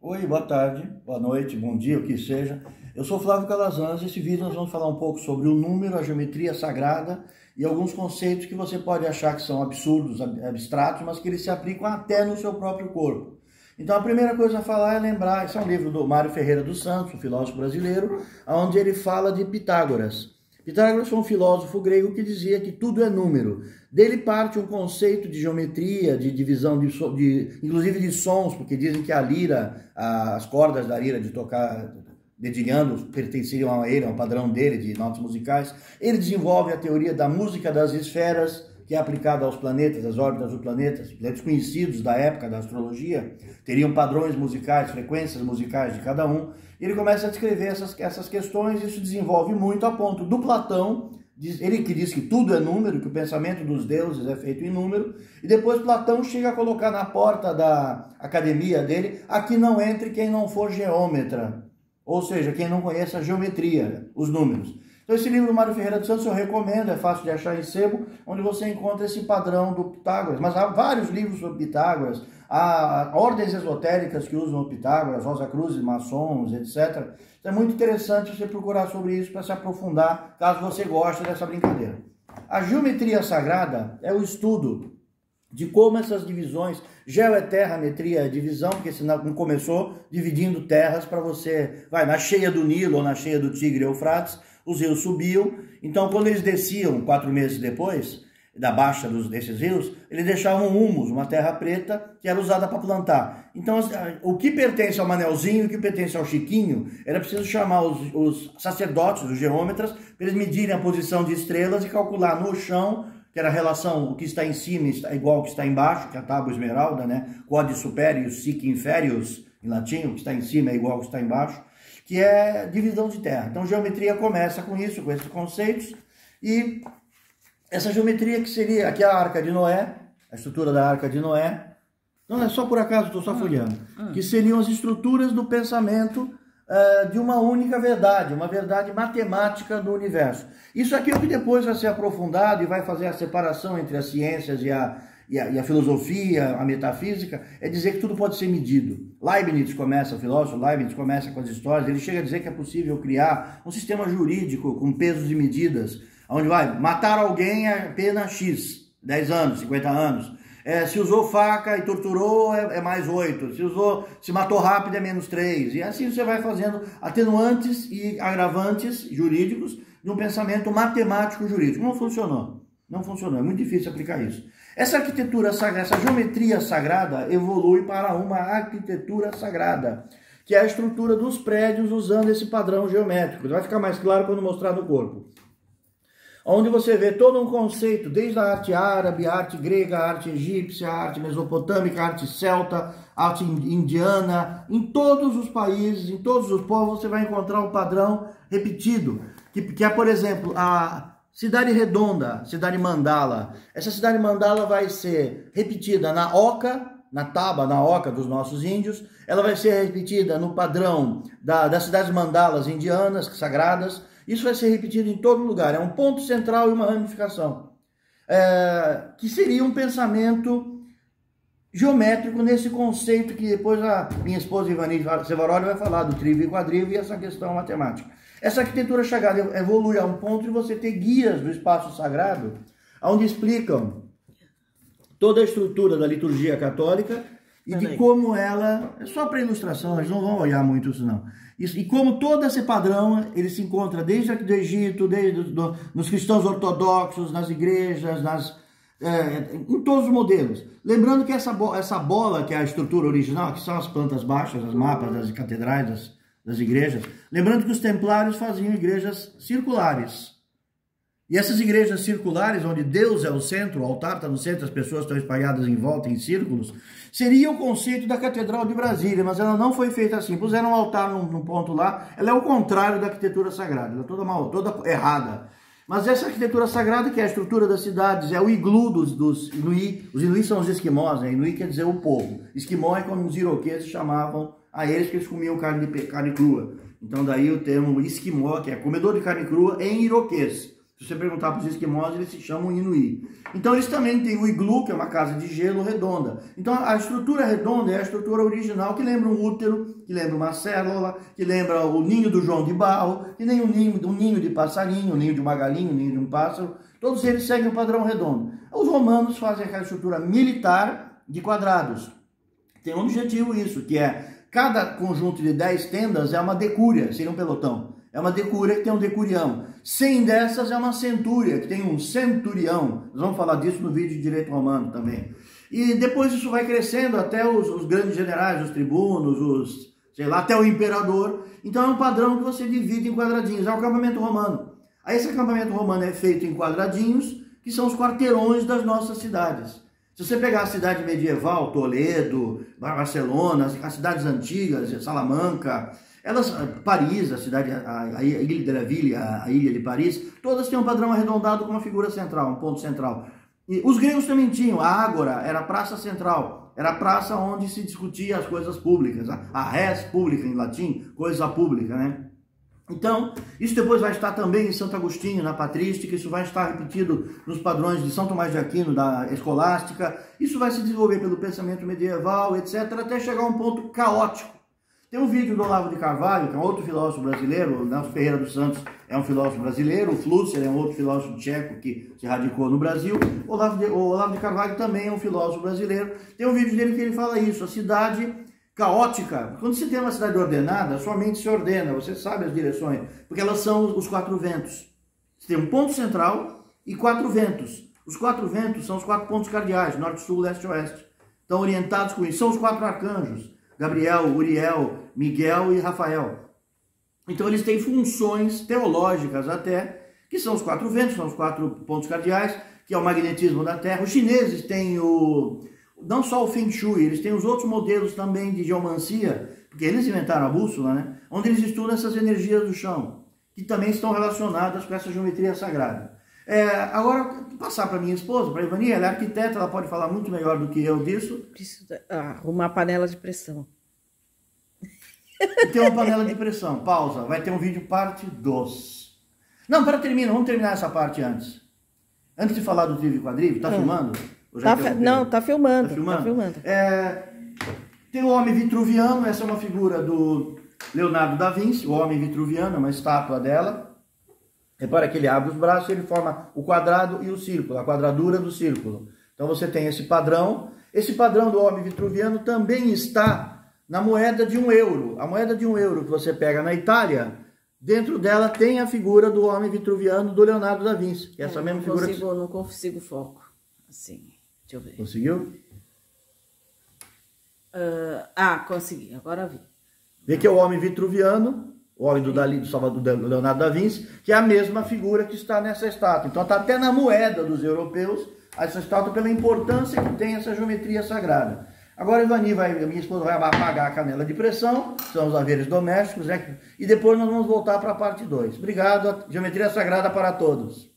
Oi, boa tarde, boa noite, bom dia, o que seja. Eu sou Flávio Calazans e nesse vídeo nós vamos falar um pouco sobre o número, a geometria sagrada e alguns conceitos que você pode achar que são absurdos, abstratos, mas que eles se aplicam até no seu próprio corpo. Então a primeira coisa a falar é lembrar, esse é um livro do Mário Ferreira dos Santos, um filósofo brasileiro, onde ele fala de Pitágoras. Pitágoras foi um filósofo grego que dizia que tudo é número. Dele parte um conceito de geometria, de divisão, inclusive de sons, porque dizem que a lira, as cordas da lira de tocar dedilhando pertenciam a ele, ao padrão dele de notas musicais. Ele desenvolve a teoria da música das esferas, que é aplicada aos planetas, às órbitas dos planetas. Planetas conhecidos da época da astrologia teriam padrões musicais, frequências musicais de cada um. Ele começa a descrever essas questões, isso desenvolve muito a ponto do Platão, ele que diz que tudo é número, que o pensamento dos deuses é feito em número, e depois Platão chega a colocar na porta da academia dele: aqui não entre quem não for geômetra, ou seja, quem não conheça a geometria, os números. Então esse livro do Mário Ferreira dos Santos eu recomendo, é fácil de achar em sebo, onde você encontra esse padrão do Pitágoras. Mas há vários livros sobre Pitágoras, há ordens esotéricas que usam o Pitágoras, Rosa Cruzes, maçons, etc. Então é muito interessante você procurar sobre isso para se aprofundar, caso você goste dessa brincadeira. A geometria sagrada é o estudo de como essas divisões, geo é terra, metria é divisão, porque senão não começou dividindo terras para você, vai na cheia do Nilo ou na cheia do Tigre e Eufrates, os rios subiam, então quando eles desciam 4 meses depois, da baixa desses rios, eles deixavam um humus, uma terra preta, que era usada para plantar. Então o que pertence ao Manelzinho, o que pertence ao Chiquinho, era preciso chamar os sacerdotes, os geômetras, para eles medirem a posição de estrelas e calcular no chão, que era a relação, o que está em cima está igual ao que está embaixo, que é a tábua esmeralda, né? Quod superius sic inferius, em latim, o que está em cima é igual ao que está embaixo, que é divisão de terra. Então geometria começa com isso, com esses conceitos, e essa geometria que seria, aqui é a Arca de Noé, a estrutura da Arca de Noé, não é só por acaso, estou só folheando, que seriam as estruturas do pensamento de uma única verdade, uma verdade matemática do universo. Isso aqui é o que depois vai ser aprofundado e vai fazer a separação entre as ciências e a filosofia, a metafísica, é dizer que tudo pode ser medido. Leibniz começa, o filósofo Leibniz começa com as histórias, ele chega a dizer que é possível criar um sistema jurídico com pesos e medidas, onde vai matar alguém é pena X, 10 anos, 50 anos. Se usou faca e torturou é mais 8, se matou rápido é menos 3, e assim você vai fazendo atenuantes e agravantes jurídicos de um pensamento matemático jurídico. Não funcionou, não funcionou, é muito difícil aplicar isso. Essa arquitetura sagrada, essa geometria sagrada evolui para uma arquitetura sagrada, que é a estrutura dos prédios usando esse padrão geométrico. Vai ficar mais claro quando mostrar no corpo. Onde você vê todo um conceito, desde a arte árabe, a arte grega, a arte egípcia, a arte mesopotâmica, a arte celta, a arte indiana. Em todos os países, em todos os povos, você vai encontrar um padrão repetido, que é, por exemplo, a cidade redonda, cidade mandala. Essa cidade mandala vai ser repetida na oca, na taba, na oca dos nossos índios. Ela vai ser repetida no padrão das cidades mandalas indianas, sagradas. Isso vai ser repetido em todo lugar. É um ponto central e uma ramificação. Que seria um pensamento geométrico nesse conceito que depois a minha esposa Ivani Sevaroli vai falar do trívio e quadrívio e essa questão matemática. Essa arquitetura sagrada evolui a um ponto de você ter guias do espaço sagrado, onde explicam toda a estrutura da liturgia católica e de como ela, é só para ilustração, eles não vão olhar muito isso não. E como todo esse padrão, ele se encontra desde do Egito, nos cristãos ortodoxos, nas igrejas, em todos os modelos. Lembrando que essa bola, que é a estrutura original, que são as plantas baixas, as mapas das catedrais, das igrejas, lembrando que os templários faziam igrejas circulares. E essas igrejas circulares, onde Deus é o centro, o altar está no centro, as pessoas estão espalhadas em volta, em círculos, seria o conceito da Catedral de Brasília, mas ela não foi feita assim. Puseram um altar num ponto lá, ela é o contrário da arquitetura sagrada, ela é toda errada. Mas essa arquitetura sagrada, que é a estrutura das cidades, é o iglu dos Inuí. Os Inuí são os esquimós, né? Inuí quer dizer o povo. Esquimó é como os iroqueses chamavam a eles, que eles comiam carne crua. Então daí o termo esquimó, que é comedor de carne crua em iroquês. Se você perguntar para os esquimós, eles se chamam Inuit. Então eles também têm o iglu, que é uma casa de gelo redonda. Então a estrutura redonda é a estrutura original, que lembra um útero, que lembra uma célula, que lembra o ninho do João de Barro, que nem um ninho de passarinho, um ninho de uma galinha, um ninho de um pássaro. Todos eles seguem o padrão redondo. Os romanos fazem aquela estrutura militar de quadrados. Tem um objetivo isso, que é cada conjunto de 10 tendas é uma decúria, seria um pelotão. É uma decúria que tem um decurião. 100 dessas é uma centúria, que tem um centurião. Nós vamos falar disso no vídeo de direito romano também. E depois isso vai crescendo até os grandes generais, os tribunos, sei lá, até o imperador. Então é um padrão que você divide em quadradinhos. É o acampamento romano. Aí esse acampamento romano é feito em quadradinhos, que são os quarteirões das nossas cidades. Se você pegar a cidade medieval, Toledo, Barcelona, as cidades antigas, Salamanca, Paris, a Ilha de la Ville, a ilha de Paris, todas têm um padrão arredondado com uma figura central, um ponto central. E os gregos também tinham, a ágora era a praça central, era a praça onde se discutia as coisas públicas, a res publica em latim, coisa pública, né? Então, isso depois vai estar também em Santo Agostinho, na patrística, isso vai estar repetido nos padrões de São Tomás de Aquino, da escolástica, isso vai se desenvolver pelo pensamento medieval, etc., até chegar a um ponto caótico. Tem um vídeo do Olavo de Carvalho, que é um outro filósofo brasileiro, o Nelson Ferreira dos Santos é um filósofo brasileiro, o Flusser é um outro filósofo tcheco que se radicou no Brasil, o Olavo de Carvalho também é um filósofo brasileiro. Tem um vídeo dele que ele fala isso, a cidade caótica. Quando você tem uma cidade ordenada, sua mente se ordena, você sabe as direções, porque elas são os 4 ventos. Você tem um ponto central e 4 ventos. Os 4 ventos são os 4 pontos cardeais, norte, sul, leste e oeste. Estão orientados com isso. São os 4 arcanjos, Gabriel, Uriel, Miguel e Rafael. Então eles têm funções teológicas até, que são os 4 ventos, são os 4 pontos cardeais, que é o magnetismo da Terra. Os chineses têm não só o Feng Shui, eles têm os outros modelos também de geomancia, porque eles inventaram a bússola, né? Onde eles estudam essas energias do chão, que também estão relacionadas com essa geometria sagrada. Agora, vou passar para minha esposa, para a Ivani, ela é arquiteta, ela pode falar muito melhor do que eu disso. Preciso arrumar a panela de pressão. E tem uma panela de pressão. Pausa, vai ter um vídeo parte 2. Não, vamos terminar essa parte antes. Antes de falar do Trivium e Quadrivium, tá filmando? Não, tá filmando. Tá filmando? Tá filmando. Tem o homem vitruviano, essa é uma figura do Leonardo da Vinci, o homem vitruviano, é uma estátua dela. Repara que ele abre os braços e ele forma o quadrado e o círculo, a quadradura do círculo. Então você tem esse padrão. Esse padrão do homem vitruviano também está na moeda de 1 euro. A moeda de 1 euro que você pega na Itália, dentro dela tem a figura do homem vitruviano do Leonardo da Vinci. Que é essa mesma figura. Não consigo foco. Assim, deixa eu ver. Conseguiu? Consegui, agora vi. Vê que é o homem vitruviano, o homem do Salvador do Leonardo da Vinci, que é a mesma figura que está nessa estátua. Então está até na moeda dos europeus essa estátua pela importância que tem essa geometria sagrada. Agora Ivani minha esposa vai apagar a canela de pressão, são os haveres domésticos, e depois nós vamos voltar para a parte 2. Obrigado, geometria sagrada para todos.